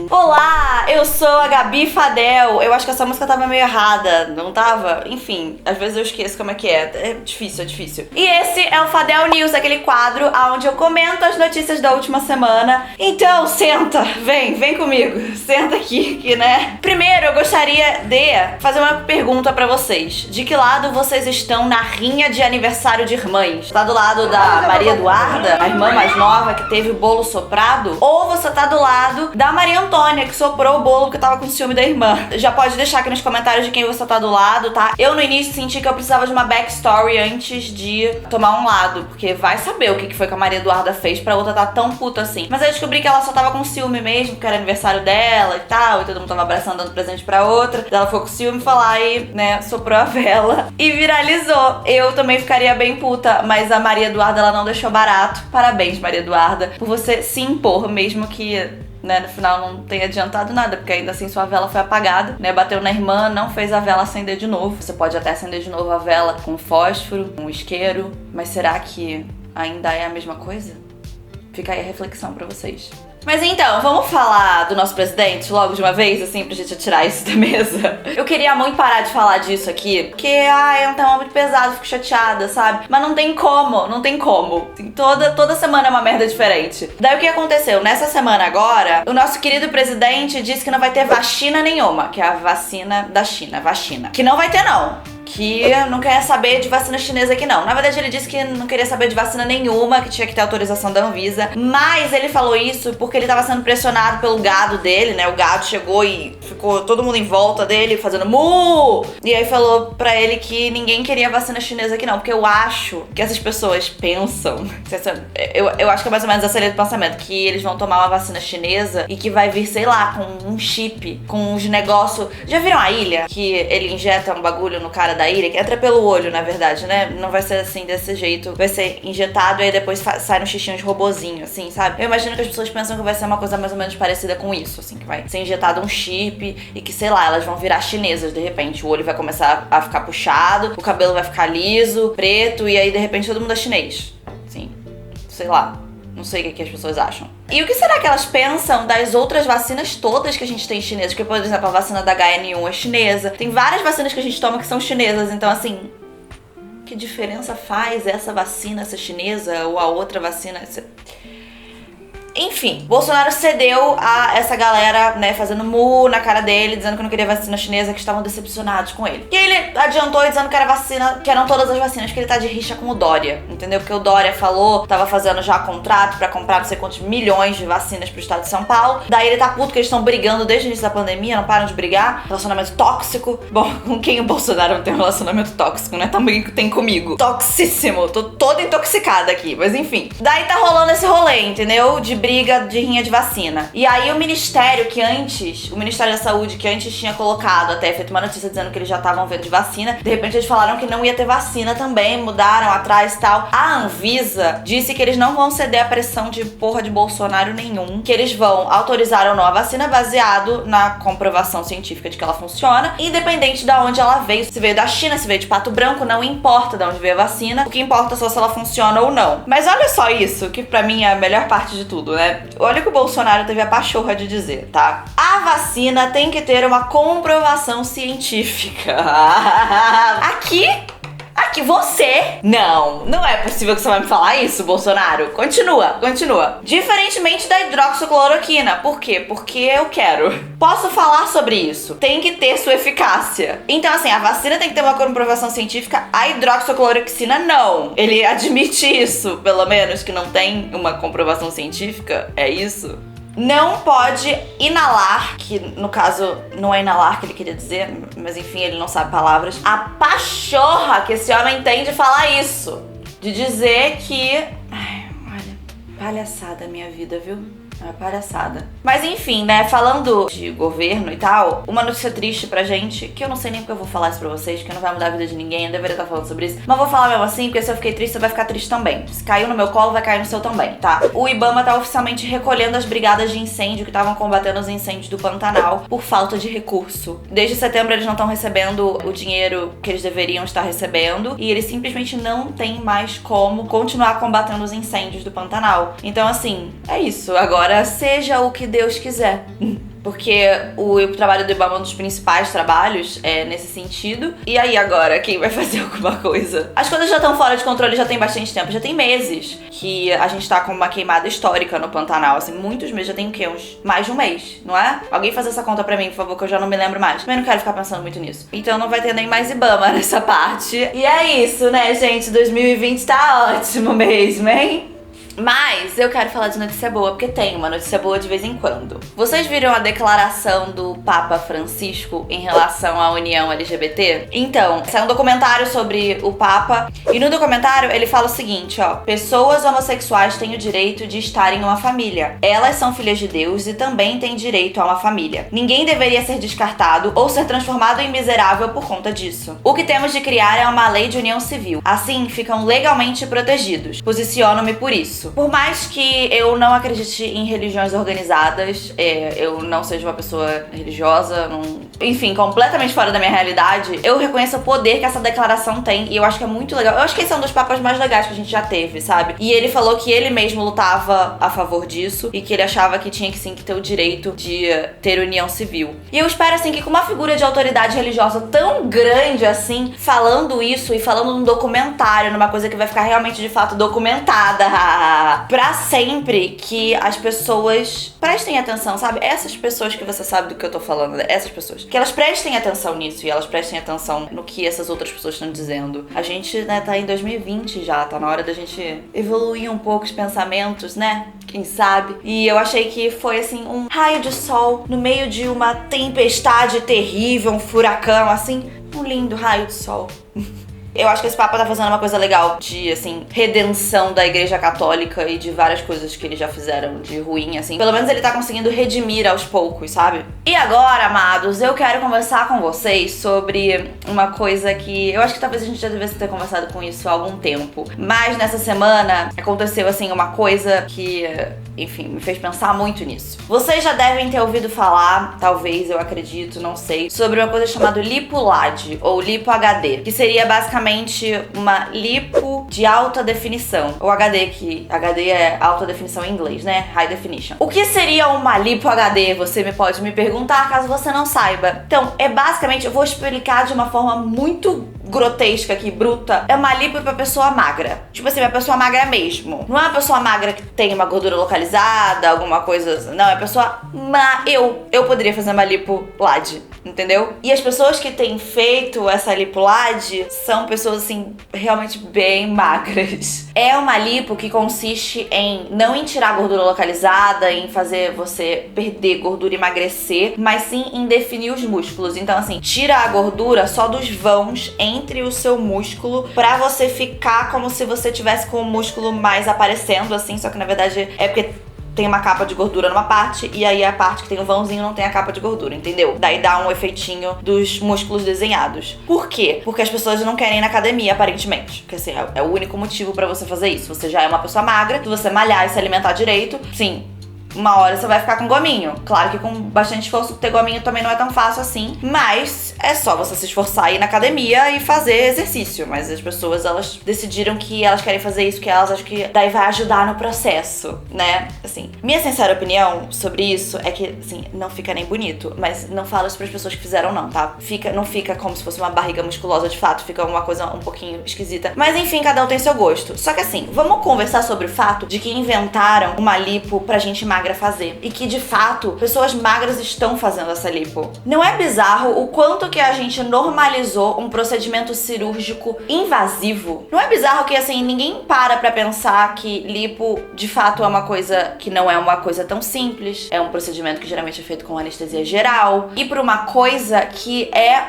Olá, eu sou a Gabi Fadel. Eu acho que essa música tava meio errada, não tava? Enfim, às vezes eu esqueço como é que é. É difícil, é difícil. E esse é o Fadel News, aquele quadro onde eu comento as notícias da última semana. Então, senta, vem comigo. Senta aqui, que, né? Primeiro, eu gostaria de fazer uma pergunta pra vocês. De que lado vocês estão na rinha de aniversário de irmãs? Tá do lado da Maria Eduarda, a irmã mais nova que teve o bolo soprado? Ou você tá do lado da Maria Antônia, que soprou o bolo porque tava com ciúme da irmã? Já pode deixar aqui nos comentários de quem você tá do lado, tá? Eu no início senti que eu precisava de uma backstory antes de tomar um lado, porque vai saber o que foi que a Maria Eduarda fez pra outra tá tão puta assim. Mas aí eu descobri que ela só tava com ciúme mesmo, porque era aniversário dela e tal, e todo mundo tava abraçando, dando presente pra outra. Ela ficou com ciúme, foi lá e, né, soprou a vela e viralizou. Eu também ficaria bem puta, mas a Maria Eduarda, ela não deixou barato. Parabéns, Maria Eduarda, por você se impor, mesmo que, né, no final não tenha adiantado nada, porque ainda assim sua vela foi apagada, né, bateu na irmã, não fez a vela acender de novo. Você pode até acender de novo a vela com fósforo, com isqueiro, mas será que ainda é a mesma coisa? Fica aí a reflexão pra vocês. Mas então, vamos falar do nosso presidente logo de uma vez, assim, pra gente tirar isso da mesa? Eu queria muito parar de falar disso aqui, porque, é um tema muito pesado, fico chateada, sabe? Mas não tem como, não tem como. Assim, toda semana é uma merda diferente. Daí o que aconteceu? Nessa semana agora, o nosso querido presidente disse que não vai ter vacina nenhuma, que é a vacina da China, vacina. Que não vai ter, não. Que não quer saber de vacina chinesa aqui não. Na verdade, ele disse que não queria saber de vacina nenhuma, que tinha que ter autorização da Anvisa. Mas ele falou isso porque ele tava sendo pressionado pelo gado dele, né? O gado chegou e ficou todo mundo em volta dele fazendo mu! E aí falou pra ele que ninguém queria vacina chinesa aqui não. Porque eu acho que essas pessoas pensam... Eu acho que é mais ou menos essa linha do pensamento. Que eles vão tomar uma vacina chinesa e que vai vir, sei lá, com um chip, com uns negócios... Já viram a ilha? Que ele injeta um bagulho no cara da ilha, que entra pelo olho, na verdade, né? Não vai ser assim, desse jeito. Vai ser injetado e aí depois sai no xixinho de robozinho, assim, sabe? Eu imagino que as pessoas pensam que vai ser uma coisa mais ou menos parecida com isso, assim, que vai ser injetado um chip e que, sei lá, elas vão virar chinesas, de repente. O olho vai começar a ficar puxado, o cabelo vai ficar liso, preto, e aí, de repente, todo mundo é chinês. Assim, sei lá. Não sei o que as pessoas acham. E o que será que elas pensam das outras vacinas todas que a gente tem chinesas? Porque, por exemplo, a vacina da HN1 é chinesa. Tem várias vacinas que a gente toma que são chinesas. Então, assim, que diferença faz essa vacina ser chinesa ou a outra vacina ser... Enfim, Bolsonaro cedeu a essa galera, né, fazendo mu na cara dele, dizendo que não queria vacina chinesa, que estavam decepcionados com ele. E ele adiantou dizendo que era vacina, que eram todas as vacinas, que ele tá de rixa com o Dória, entendeu? Porque o Dória falou, tava fazendo já contrato pra comprar não sei quantos milhões de vacinas pro estado de São Paulo. Daí ele tá puto que eles estão brigando desde o início da pandemia, não param de brigar. Relacionamento tóxico. Bom, com quem o Bolsonaro não tem um relacionamento tóxico, né? Também tem comigo. Toxíssimo. Tô toda intoxicada aqui, mas enfim. Daí tá rolando esse rolê, entendeu? De briga de rinha de vacina. E aí o Ministério o Ministério da Saúde, que antes tinha colocado, até feito uma notícia dizendo que eles já estavam vendo de vacina, de repente eles falaram que não ia ter vacina também, mudaram atrás e tal. A Anvisa disse que eles não vão ceder à pressão de porra de Bolsonaro nenhum, que eles vão autorizar ou não a vacina baseado na comprovação científica de que ela funciona, independente de onde ela veio. Se veio da China, se veio de Pato Branco, não importa de onde veio a vacina, o que importa é só se ela funciona ou não. Mas olha só isso, que pra mim é a melhor parte de tudo, né? Olha o que o Bolsonaro teve a pachorra de dizer, tá? A vacina tem que ter uma comprovação científica. Aqui, você... Não é possível que você vai me falar isso, Bolsonaro. Continua. Diferentemente da hidroxicloroquina. Por quê? Porque eu quero. Posso falar sobre isso. Tem que ter sua eficácia. Então, assim, a vacina tem que ter uma comprovação científica, a hidroxicloroquina não. Ele admite isso, pelo menos, que não tem uma comprovação científica. É isso? Não pode inalar, que no caso não é inalar que ele queria dizer, mas enfim, ele não sabe palavras. A pachorra que esse homem tem de falar isso. De dizer que... Ai, olha, palhaçada a minha vida, viu? É palhaçada. Mas enfim, né, falando de governo e tal, uma notícia triste pra gente, que eu não sei nem porque eu vou falar isso pra vocês, que não vai mudar a vida de ninguém, eu deveria estar falando sobre isso, mas vou falar mesmo assim, porque se eu fiquei triste, você vai ficar triste também. Se caiu no meu colo, vai cair no seu também, tá? O Ibama tá oficialmente recolhendo as brigadas de incêndio que estavam combatendo os incêndios do Pantanal por falta de recurso. Desde setembro eles não estão recebendo o dinheiro que eles deveriam estar recebendo e eles simplesmente não têm mais como continuar combatendo os incêndios do Pantanal. Então assim, é isso. Agora seja o que Deus quiser. Porque o trabalho do Ibama é um dos principais trabalhos nesse sentido. E aí agora, quem vai fazer alguma coisa? As coisas já estão fora de controle já tem bastante tempo. Já tem meses que a gente tá com uma queimada histórica no Pantanal. Assim, muitos meses. Já tem o quê? Mais de um mês, não é? Alguém faz essa conta pra mim, por favor, que eu já não me lembro mais. Também não quero ficar pensando muito nisso. Então não vai ter nem mais Ibama nessa parte. E é isso, né, gente? 2020 tá ótimo mesmo, hein? Mas eu quero falar de notícia boa, porque tem uma notícia boa de vez em quando. Vocês viram a declaração do Papa Francisco em relação à união LGBT? Então, saiu um documentário sobre o Papa, e no documentário ele fala o seguinte, ó: pessoas homossexuais têm o direito de estar em uma família. Elas são filhas de Deus e também têm direito a uma família. Ninguém deveria ser descartado ou ser transformado em miserável por conta disso. O que temos de criar é uma lei de união civil. Assim, ficam legalmente protegidos. Posiciono-me por isso. Por mais que eu não acredite em religiões organizadas, eu não seja uma pessoa religiosa, enfim, completamente fora da minha realidade, eu reconheço o poder que essa declaração tem e eu acho que é muito legal. Eu acho que esse é um dos papas mais legais que a gente já teve, sabe? E ele falou que ele mesmo lutava a favor disso e que ele achava que tinha que sim que ter o direito de ter união civil. E eu espero assim que com uma figura de autoridade religiosa tão grande assim, falando isso e falando num documentário, numa coisa que vai ficar realmente de fato documentada, pra sempre, que as pessoas prestem atenção, sabe? Essas pessoas que você sabe do que eu tô falando, essas pessoas, que elas prestem atenção nisso e elas prestem atenção no que essas outras pessoas estão dizendo. A gente, né, tá em 2020 já, tá na hora da gente evoluir um pouco os pensamentos, né? Quem sabe? E eu achei que foi, assim, um raio de sol no meio de uma tempestade terrível, um furacão, assim, um lindo raio de sol. Eu acho que esse Papa tá fazendo uma coisa legal de, assim, redenção da Igreja Católica e de várias coisas que eles já fizeram de ruim, assim. Pelo menos ele tá conseguindo redimir aos poucos, sabe? E agora, amados, eu quero conversar com vocês sobre uma coisa que eu acho que talvez a gente já devesse ter conversado com isso há algum tempo. Mas nessa semana aconteceu, assim, uma coisa que, enfim, me fez pensar muito nisso. Vocês já devem ter ouvido falar, talvez, eu acredito, não sei, sobre uma coisa chamada LipoLAD, ou Lipo HD, que seria basicamente uma lipo de alta definição. Ou HD, que HD é alta definição em inglês, né? High definition. O que seria uma lipo HD? Você pode me perguntar caso você não saiba. Então, basicamente, eu vou explicar de uma forma muito grotesca aqui, bruta. É uma lipo pra pessoa magra. Tipo assim, uma pessoa magra mesmo. Não é uma pessoa magra que tem uma gordura localizada, alguma coisa. Não, é pessoa eu poderia fazer uma LipoLAD, entendeu? E as pessoas que têm feito essa LipoLAD são pessoas, assim, realmente bem magras. É uma lipo que consiste não em tirar a gordura localizada, em fazer você perder gordura e emagrecer, mas sim em definir os músculos. Então, assim, tira a gordura só dos vãos entre o seu músculo pra você ficar como se você tivesse com o músculo mais aparecendo, assim, só que na verdade é porque tem uma capa de gordura numa parte e aí a parte que tem o vãozinho não tem a capa de gordura, entendeu? Daí dá um efeitinho dos músculos desenhados. Por quê? Porque as pessoas não querem ir na academia, aparentemente. Porque assim, é o único motivo pra você fazer isso. Você já é uma pessoa magra, se você malhar e se alimentar direito, sim, uma hora você vai ficar com gominho. Claro que com bastante esforço ter gominho também não é tão fácil assim, mas é só você se esforçar e ir na academia e fazer exercício. Mas as pessoas, elas decidiram que elas querem fazer isso, que elas acham que daí vai ajudar no processo, né? Assim, minha sincera opinião sobre isso é que, assim, não fica nem bonito, mas não falo isso pras pessoas que fizeram não, tá? Não fica como se fosse uma barriga musculosa de fato, fica uma coisa um pouquinho esquisita. Mas enfim, cada um tem seu gosto. Só que assim, vamos conversar sobre o fato de que inventaram uma lipo pra gente magra fazer. E que, de fato, pessoas magras estão fazendo essa lipo. Não é bizarro o quanto que a gente normalizou um procedimento cirúrgico invasivo? Não é bizarro que, assim, ninguém para pra pensar que lipo, de fato, é uma coisa que não é uma coisa tão simples. É um procedimento que geralmente é feito com anestesia geral. E por uma coisa que é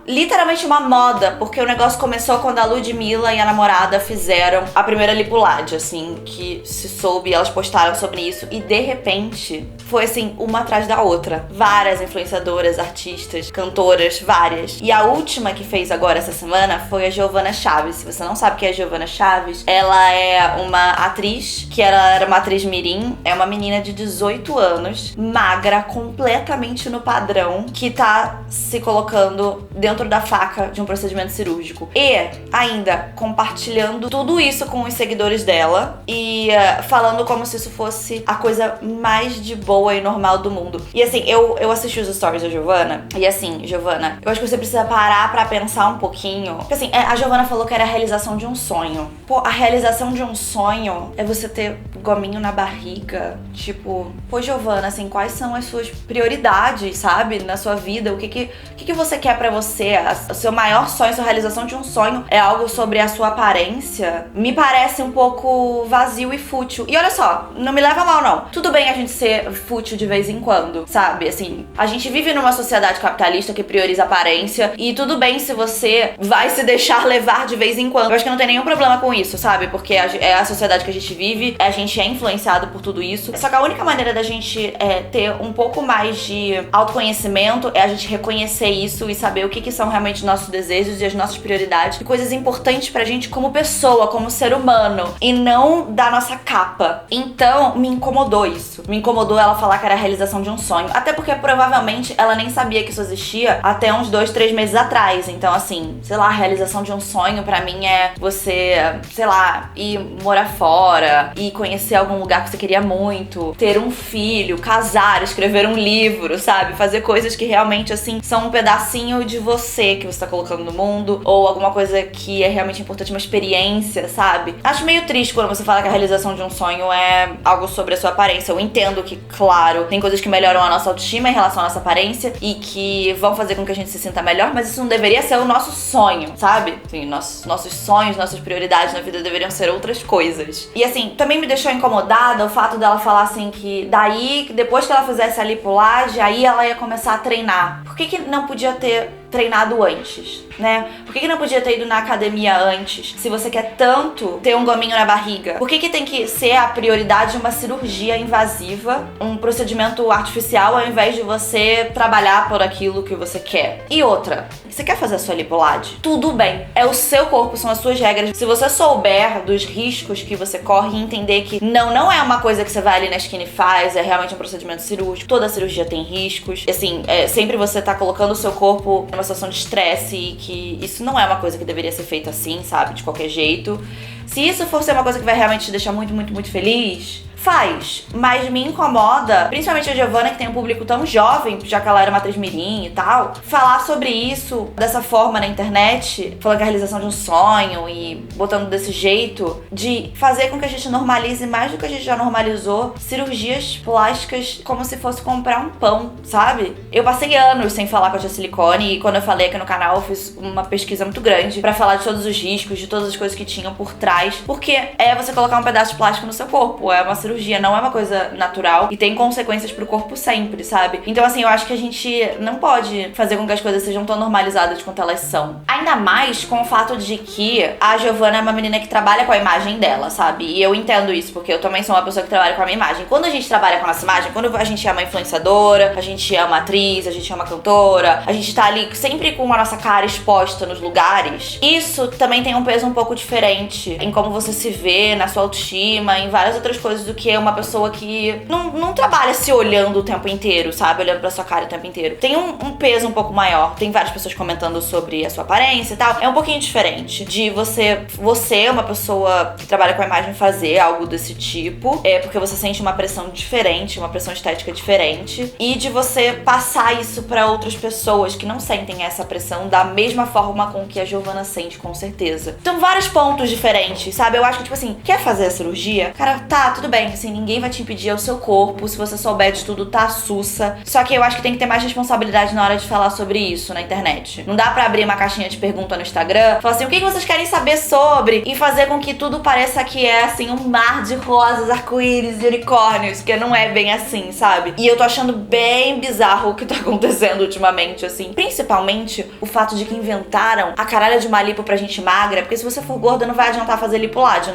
literalmente uma moda, porque o negócio começou quando a Ludmilla e a namorada fizeram a primeira LipoLAD, assim, que se soube, elas postaram sobre isso e de repente repente, foi assim, uma atrás da outra. Várias influenciadoras, artistas, cantoras, várias. E a última que fez agora essa semana foi a Giovanna Chaves. Se você não sabe quem é a Giovanna Chaves, ela é uma atriz, que ela era uma atriz mirim, é uma menina de 18 anos, magra, completamente no padrão, que tá se colocando dentro da faca de um procedimento cirúrgico. E ainda compartilhando tudo isso com os seguidores dela e falando como se isso fosse a coisa mais de boa e normal do mundo. E assim, eu assisti os stories da Giovanna, e assim, Giovanna, eu acho que você precisa parar pra pensar um pouquinho. Porque assim, a Giovanna falou que era a realização de um sonho. Pô, a realização de um sonho é você ter gominho na barriga. Tipo, pô, Giovanna, assim, quais são as suas prioridades, sabe? Na sua vida, o que você quer pra você? O seu maior sonho, sua realização de um sonho é algo sobre a sua aparência? Me parece um pouco vazio e fútil. E olha só, não me leva a mal, não. Tudo bem a gente ser fútil de vez em quando, sabe? Assim, a gente vive numa sociedade capitalista que prioriza aparência, e tudo bem se você vai se deixar levar de vez em quando. Eu acho que não tem nenhum problema com isso, sabe? Porque é a sociedade que a gente vive, a gente é influenciado por tudo isso. Só que a única maneira da gente ter um pouco mais de autoconhecimento é a gente reconhecer isso e saber o que são realmente nossos desejos e as nossas prioridades e coisas importantes pra gente como pessoa, como ser humano, e não da nossa capa. Então, me incomodou isso. Me incomodou ela falar que era a realização de um sonho. Até porque provavelmente ela nem sabia que isso existia até uns 2, 3 meses atrás. Então, assim, sei lá, a realização de um sonho pra mim é você, sei lá, ir morar fora, ir conhecer algum lugar que você queria muito, ter um filho, casar, escrever um livro, sabe? Fazer coisas que realmente, assim, são um pedacinho de você que você tá colocando no mundo, ou alguma coisa que é realmente importante, uma experiência, sabe? Acho meio triste quando você fala que a realização de um sonho é algo sobre a sua aparência. Eu entendo que, claro, tem coisas que melhoram a nossa autoestima em relação à nossa aparência e que vão fazer com que a gente se sinta melhor, mas isso não deveria ser o nosso sonho, sabe? Assim, nossos sonhos, nossas prioridades na vida deveriam ser outras coisas. E assim, também me deixou incomodada o fato dela falar assim que daí, depois que ela fizesse a lipulagem, aí ela ia começar a treinar. Por que não podia ter treinado antes, né? Por que não podia ter ido na academia antes? Se você quer tanto ter um gominho na barriga, por que tem que ser a prioridade uma cirurgia invasiva, um procedimento artificial, ao invés de você trabalhar por aquilo que você quer? E outra, você quer fazer a sua lipulagem? Tudo bem, é o seu corpo, são as suas regras. Se você souber dos riscos que você corre e entender que não é uma coisa que você vai ali na esquina e faz, é realmente um procedimento cirúrgico, toda cirurgia tem riscos. Assim, sempre você tá colocando o seu corpo numa situação de estresse e que isso não é uma coisa que deveria ser feita assim, sabe? De qualquer jeito. Se isso for ser uma coisa que vai realmente te deixar muito, muito, muito feliz, faz, mas me incomoda, principalmente a Giovanna, que tem um público tão jovem, já que ela era uma atriz mirim e tal, falar sobre isso dessa forma na internet, falando que é a realização de um sonho e botando desse jeito, de fazer com que a gente normalize mais do que a gente já normalizou cirurgias plásticas como se fosse comprar um pão, sabe? Eu passei anos sem falar com a Tia Silicone, e quando eu falei aqui no canal eu fiz uma pesquisa muito grande pra falar de todos os riscos, de todas as coisas que tinham por trás, porque é você colocar um pedaço de plástico no seu corpo, é uma cirurgia, não é uma coisa natural e tem consequências pro corpo sempre, sabe? Então assim, eu acho que a gente não pode fazer com que as coisas sejam tão normalizadas quanto elas são. Ainda mais com o fato de que a Giovanna é uma menina que trabalha com a imagem dela, sabe? E eu entendo isso, porque eu também sou uma pessoa que trabalha com a minha imagem. Quando a gente trabalha com a nossa imagem, quando a gente é uma influenciadora, a gente é uma atriz, a gente é uma cantora, a gente tá ali sempre com a nossa cara exposta nos lugares, isso também tem um peso um pouco diferente em como você se vê, na sua autoestima, em várias outras coisas do que uma pessoa que não trabalha se olhando o tempo inteiro, sabe? Olhando pra sua cara o tempo inteiro. Tem um peso um pouco maior. Tem várias pessoas comentando sobre a sua aparência e tal. É um pouquinho diferente de você, uma pessoa que trabalha com a imagem, fazer algo desse tipo. Porque você sente uma pressão diferente, uma pressão estética diferente. E de você passar isso pra outras pessoas que não sentem essa pressão da mesma forma com que a Giovanna sente, com certeza. Então, vários pontos diferentes, sabe? Eu acho que, tipo assim, quer fazer a cirurgia? Cara, tá, tudo bem. Assim, ninguém vai te impedir, é o seu corpo. Se você souber de tudo, tá sussa. Só que eu acho que tem que ter mais responsabilidade na hora de falar sobre isso na internet. Não dá pra abrir uma caixinha de pergunta no Instagram, falar assim, o que vocês querem saber sobre? E fazer com que tudo pareça que é, assim, um mar de rosas, arco-íris e unicórnios, que não é bem assim, sabe? E eu tô achando bem bizarro o que tá acontecendo ultimamente, assim. Principalmente o fato de que inventaram a caralha de uma lipo pra gente magra, porque se você for gorda não vai adiantar fazer lipulagem,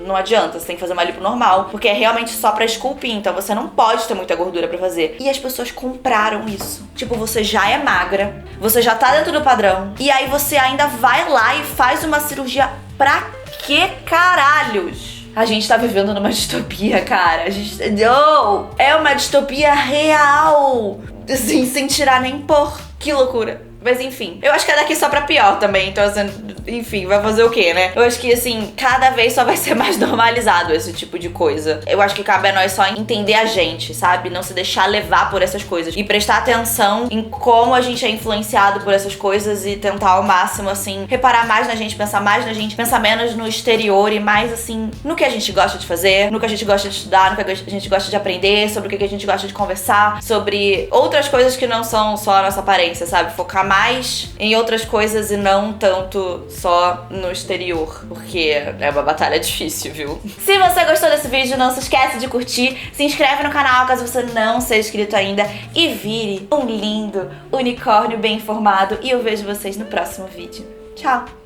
não adianta, você tem que fazer uma lipo normal, porque é realmente só pra esculpir, então você não pode ter muita gordura pra fazer. E as pessoas compraram isso. Tipo, você já é magra, você já tá dentro do padrão, e aí você ainda vai lá e faz uma cirurgia pra que caralhos? A gente tá vivendo numa distopia, cara. A gente... Oh, é uma distopia real. Assim, sem tirar nem pôr. Que loucura. Mas enfim, eu acho que é daqui só pra pior também. Então, assim, enfim, vai fazer o quê, né? Eu acho que, assim, cada vez só vai ser mais normalizado esse tipo de coisa. Eu acho que cabe a nós só entender a gente, sabe? Não se deixar levar por essas coisas. E prestar atenção em como a gente é influenciado por essas coisas e tentar ao máximo, assim, reparar mais na gente, pensar mais na gente, pensar menos no exterior e mais, assim, no que a gente gosta de fazer, no que a gente gosta de estudar, no que a gente gosta de aprender, sobre o que a gente gosta de conversar, sobre outras coisas que não são só a nossa aparência, sabe? Focar mais em outras coisas e não tanto só no exterior, porque é uma batalha difícil, viu? Se você gostou desse vídeo, não se esquece de curtir, se inscreve no canal caso você não seja inscrito ainda e vire um lindo unicórnio bem informado, e eu vejo vocês no próximo vídeo. Tchau!